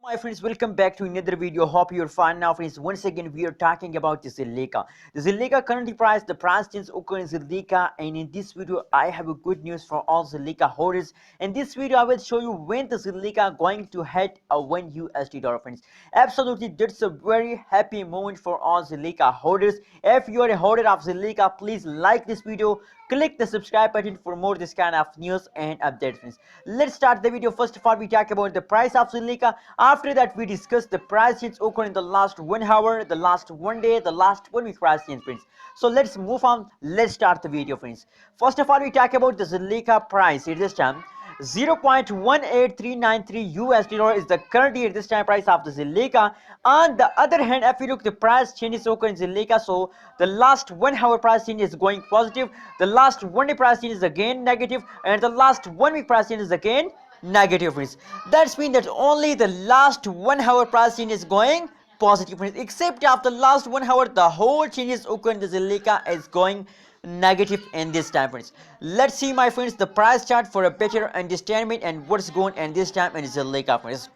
My friends, welcome back to another video. Hope you're fine now, friends. Once again, we are talking about the Zilliqa. The Zilliqa currently price, the price change occur in Zilliqa, and in this video, I have a good news for all Zilliqa holders. In this video, I will show you when the Zilliqa going to hit a $1 USD, friends. Absolutely, that's a very happy moment for all Zilliqa holders. If you are a holder of Zilliqa, please like this video. Click the subscribe button for more this kind of news and updates, friends. Let's start the video. First of all, we talk about the price of Zilliqa. After that, we discuss the price change occurred in the last 1 hour, the last 1 day, the last 1 week price change, friends. So let's move on. Let's start the video, friends. First of all, we talk about the Zilliqa price. At this time, 0.18393 USD is the current at this time price of the Zilliqa. On the other hand, if you look the price changes occur in Zilliqa, so the last 1 hour price change is going positive, the last 1 day price change is again negative, and the last 1 week price change is again negative, friends. That's mean that only the last 1 hour price change is going positive, friends. Except after last 1 hour, the whole changes occur in the Zilliqa is going negative in this time, friends. Let's see, my friends, the price chart for a better understanding and what's going on this time in Zilliqa, friends.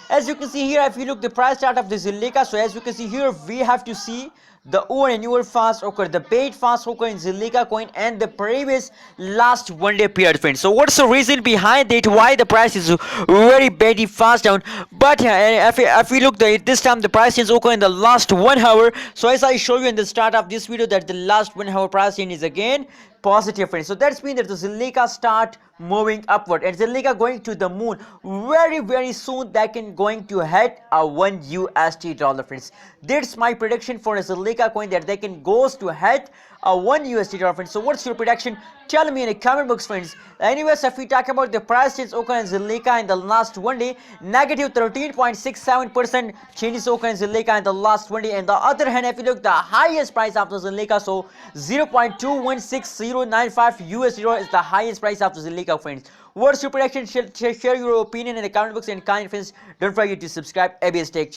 As you can see here, if you look the price chart of the Zilliqa, so as you can see here, we have to see the annual fast occur, the paid fast occur in Zilliqa coin and the previous last 1 day period, friends. So what's the reason behind it, why the price is very very fast down? But if we look this time the price is occur in the last 1 hour. So as I show you in the start of this video that the last 1 hour price is again positive, friends. So that's mean that the Zilliqa start moving upward and Zilliqa going to the moon very soon. That can going to hit a $1 USD, friends. That's my prediction for a Zilliqa coin, that they can goes to hit a $1 USD, friends. So what's your prediction? Tell me in the comment box, friends. Anyways, if we talk about the price change occur in Zilliqa in the last 1 day, negative 13.67% changes occur in Zilliqa in the last 1 day. And the other hand, if you look the highest price of the Zilliqa, so 0.216095 USD is the highest price of the Zilliqa, friends. What's your prediction? Share your opinion in the comment box and comment, friends. Don't forget to subscribe ABS Tech.